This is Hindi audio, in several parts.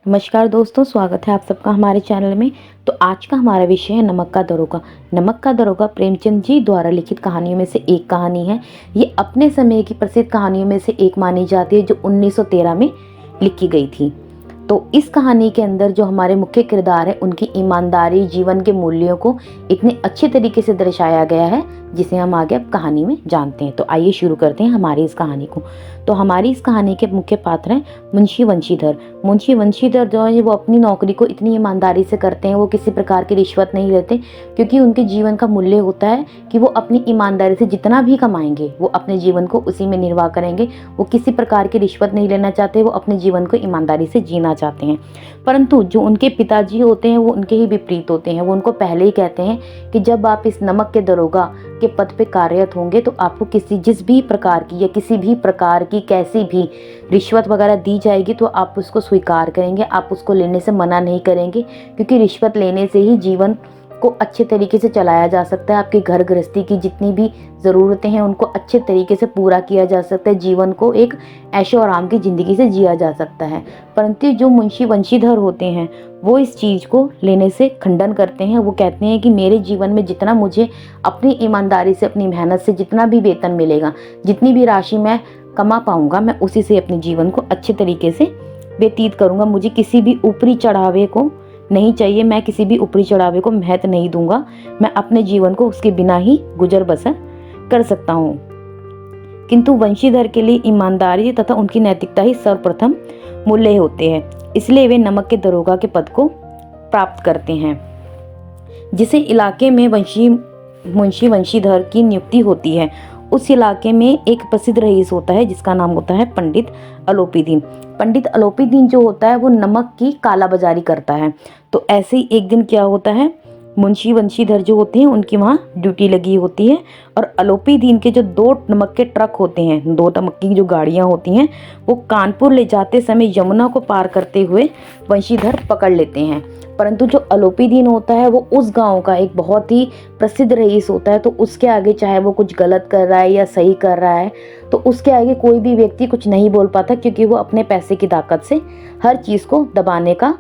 नमस्कार दोस्तों, स्वागत है आप सबका हमारे चैनल में। तो आज का हमारा विषय है नमक का दरोगा। नमक का दरोगा प्रेमचंद जी द्वारा लिखित कहानियों में से एक कहानी है। ये अपने समय की प्रसिद्ध कहानियों में से एक मानी जाती है जो 1913 में लिखी गई थी। तो इस कहानी के अंदर जो हमारे मुख्य किरदार है उनकी ईमानदारी, जीवन के मूल्यों को इतने अच्छे तरीके से दर्शाया गया है जिसे हम आगे अब कहानी में जानते हैं। तो आइए शुरू करते हैं हमारी इस कहानी को। तो हमारी इस कहानी के मुख्य पात्र हैं मुंशी वंशीधर। मुंशी वंशीधर जो है वो अपनी नौकरी को इतनी ईमानदारी से करते हैं, वो किसी प्रकार की रिश्वत नहीं लेते, क्योंकि उनके जीवन का मूल्य होता है कि वो अपनी ईमानदारी से जितना भी कमाएंगे वो अपने जीवन को उसी में निर्वाह करेंगे। वो किसी प्रकार की रिश्वत नहीं लेना चाहते, वो अपने जीवन को ईमानदारी से जीना चाहते हैं। परंतु जो उनके पिताजी होते हैं वो उनके ही विपरीत होते हैं। वो उनको पहले ही कहते हैं कि जब आप इस नमक के दरोगा के पद पे कार्यरत होंगे तो आपको जिस भी प्रकार की या किसी भी प्रकार की कैसी भी रिश्वत वगैरह दी जाएगी तो आप उसको स्वीकार करेंगे, आप उसको लेने से मना नहीं करेंगे, क्योंकि रिश्वत लेने से ही जीवन को अच्छे तरीके से चलाया जा सकता है। आपकी घर गृहस्थी की जितनी भी ज़रूरतें हैं उनको अच्छे तरीके से पूरा किया जा सकता है, जीवन को एक ऐशो आराम की ज़िंदगी से जिया जा सकता है। परंतु जो मुंशी वंशीधर होते हैं वो इस चीज़ को लेने से खंडन करते हैं। वो कहते हैं कि मेरे जीवन में जितना मुझे अपनी ईमानदारी से, अपनी मेहनत से जितना भी वेतन मिलेगा, जितनी भी राशि मैं कमा पाऊंगा, मैं उसी से अपने जीवन को अच्छे तरीके से व्यतीत करूंगा। मुझे किसी भी ऊपरी चढ़ावे को नहीं चाहिए, मैं किसी भी ऊपरी चढ़ावे को महत्व नहीं दूंगा। मैं अपने जीवन को उसके बिना ही गुजर बसर कर सकता हूँ। किंतु वंशीधर के लिए ईमानदारी तथा उनकी नैतिकता ही सर्वप्रथम मूल्य होते हैं, इसलिए वे नमक के दरोगा के पद को प्राप्त करते हैं। जिस इलाके में मुंशी वंशीधर की नियुक्ति होती है उस इलाके में एक प्रसिद्ध रईस होता है जिसका नाम होता है पंडित अलोपीदीन। पंडित अलोपीदीन जो होता है वो नमक की कालाबाजारी करता है। तो ऐसे ही एक दिन क्या होता है, मुंशी वंशीधर जो होते हैं उनकी वहाँ ड्यूटी लगी होती है और अलोपीदीन के जो 2 नमक के ट्रक होते हैं, 2 नमक की जो गाड़ियाँ होती हैं, वो कानपुर ले जाते समय यमुना को पार करते हुए वंशीधर पकड़ लेते हैं। परंतु जो अलोपीदीन होता है वो उस गांव का एक बहुत ही प्रसिद्ध रईस होता है, तो उसके आगे चाहे वो कुछ गलत कर रहा है या सही कर रहा है तो उसके आगे कोई भी व्यक्ति कुछ नहीं बोल पाता, क्योंकि वो अपने पैसे की ताकत से हर चीज़ को दबाने का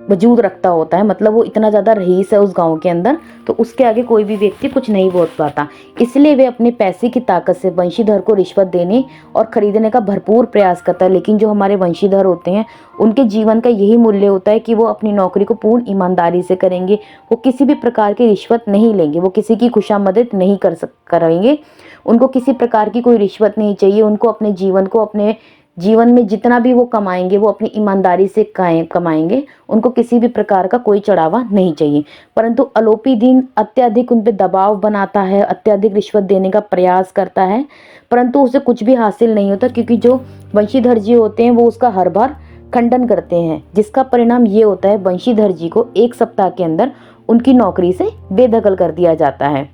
वजूद रखता होता है। मतलब वो इतना ज़्यादा रईस है उस गांव के अंदर, तो उसके आगे कोई भी व्यक्ति कुछ नहीं बोल पाता। इसलिए वे अपने पैसे की ताकत से वंशीधर को रिश्वत देने और खरीदने का भरपूर प्रयास करता है। लेकिन जो हमारे वंशीधर होते हैं उनके जीवन का यही मूल्य होता है कि वो अपनी नौकरी को पूर्ण ईमानदारी से करेंगे। वो किसी भी प्रकार की रिश्वत नहीं लेंगे, वो किसी की खुशामदद नहीं करेंगे। उनको किसी प्रकार की कोई रिश्वत नहीं चाहिए। उनको अपने जीवन में जितना भी वो कमाएंगे वो अपनी ईमानदारी से कमाएंगे। उनको किसी भी प्रकार का कोई चढ़ावा नहीं चाहिए। परंतु अलोपीदीन अत्यधिक उन पे दबाव बनाता है, अत्यधिक रिश्वत देने का प्रयास करता है, परंतु उसे कुछ भी हासिल नहीं होता, क्योंकि जो वंशीधर जी होते हैं वो उसका हर बार खंडन करते हैं, जिसका परिणाम ये होता है वंशीधर जी को 1 सप्ताह के अंदर उनकी नौकरी से बेदखल कर दिया जाता है।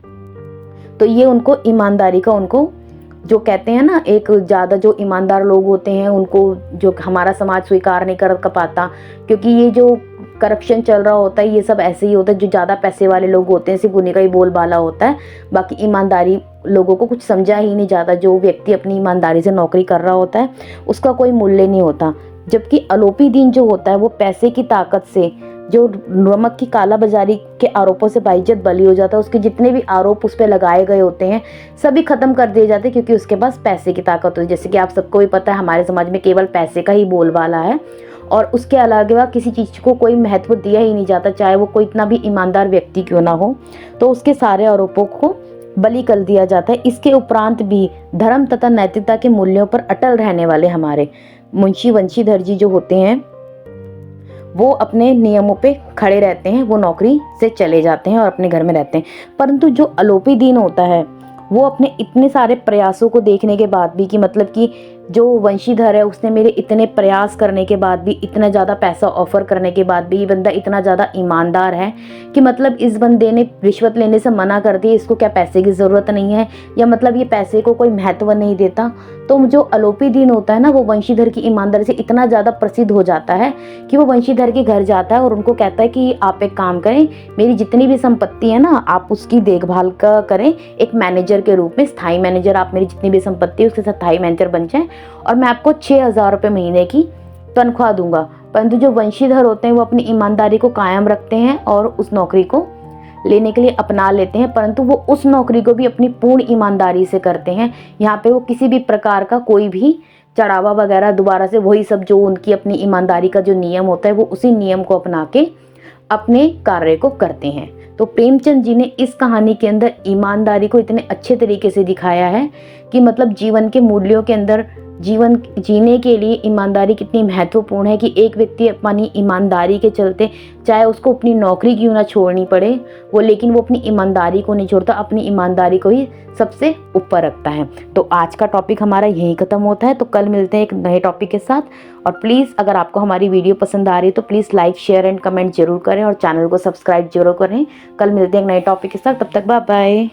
तो ये उनको ईमानदारी का, उनको जो कहते हैं ना, एक ज़्यादा जो ईमानदार लोग होते हैं उनको जो हमारा समाज स्वीकार नहीं कर पाता, क्योंकि ये जो करप्शन चल रहा होता है ये सब ऐसे ही होता है। जो ज़्यादा पैसे वाले लोग होते हैं सिर्फ उन्हीं का ही बोलबाला होता है, बाकी ईमानदारी लोगों को कुछ समझा ही नहीं जाता। जो व्यक्ति अपनी ईमानदारी से नौकरी कर रहा होता है उसका कोई मूल्य नहीं होता। जबकि अलोपीदीन जो होता है वो पैसे की ताकत से जो नमक की कालाबाजारी के आरोपों से बाइज्जत बरी हो जाता है। उसके जितने भी आरोप उस पर लगाए गए होते हैं सभी खत्म कर दिए जाते हैं, क्योंकि उसके पास पैसे की ताकत होती है। जैसे कि आप सबको भी पता है हमारे समाज में केवल पैसे का ही बोलबाला है और उसके अलावा किसी चीज़ को कोई महत्व दिया ही नहीं जाता, चाहे वो कोई इतना भी ईमानदार व्यक्ति क्यों ना हो। तो उसके सारे आरोपों को बलि कर दिया जाता है। इसके उपरांत भी धर्म तथा नैतिकता के मूल्यों पर अटल रहने वाले हमारे मुंशी वंशीधर जी जो होते हैं वो अपने नियमों पे खड़े रहते हैं। वो नौकरी से चले जाते हैं और अपने घर में रहते हैं। परंतु जो अलोपीदीन होता है वो अपने इतने सारे प्रयासों को देखने के बाद भी, कि मतलब कि जो वंशीधर है उसने मेरे इतने प्रयास करने के बाद भी, इतना ज़्यादा पैसा ऑफर करने के बाद भी ये बंदा इतना ज़्यादा ईमानदार है कि मतलब इस बंदे ने रिश्वत लेने से मना कर दिया, इसको क्या पैसे की ज़रूरत नहीं है, या मतलब ये पैसे को कोई महत्व नहीं देता। तो जो अलोपीदीन होता है ना वो वंशीधर की ईमानदारी से इतना ज़्यादा प्रसिद्ध हो जाता है कि वो वंशीधर के घर जाता है और उनको कहता है कि आप एक काम करें, मेरी जितनी भी संपत्ति है ना आप उसकी देखभाल का करें, एक मैनेजर के रूप में, स्थायी मैनेजर, आप मेरी जितनी भी संपत्ति है उसके स्थायी मैनेजर बन जाएं और मैं आपको 6,000 रुपये महीने की तनख्वाह दूंगा। परंतु जो वंशीधर होते हैं वो अपनी ईमानदारी को कायम रखते हैं और उस नौकरी को लेने के लिए अपना लेते हैं, परंतु वो उस नौकरी को भी अपनी पूर्ण ईमानदारी से करते हैं। यहाँ पे वो किसी भी प्रकार का कोई भी चढ़ावा वगैरह दोबारा से वही सब जो उनकी अपनी ईमानदारी का जो नियम होता है वो उसी नियम को अपना के अपने कार्य को करते हैं। तो प्रेमचंद जी ने इस कहानी के अंदर ईमानदारी को इतने अच्छे तरीके से दिखाया है कि मतलब जीवन के मूल्यों के अंदर जीवन जीने के लिए ईमानदारी कितनी महत्वपूर्ण है कि एक व्यक्ति अपनी ईमानदारी के चलते चाहे उसको अपनी नौकरी क्यों ना छोड़नी पड़े वो, लेकिन वो अपनी ईमानदारी को नहीं छोड़ता, अपनी ईमानदारी को ही सबसे ऊपर रखता है। तो आज का टॉपिक हमारा यहीं ख़त्म होता है। तो कल मिलते हैं एक नए टॉपिक के साथ। और प्लीज़ अगर आपको हमारी वीडियो पसंद आ रही है तो please like share and comment जरूर करें और चैनल को सब्सक्राइब जरूर करें। कल मिलते हैं एक नए टॉपिक के साथ, तब तक बाय बाय।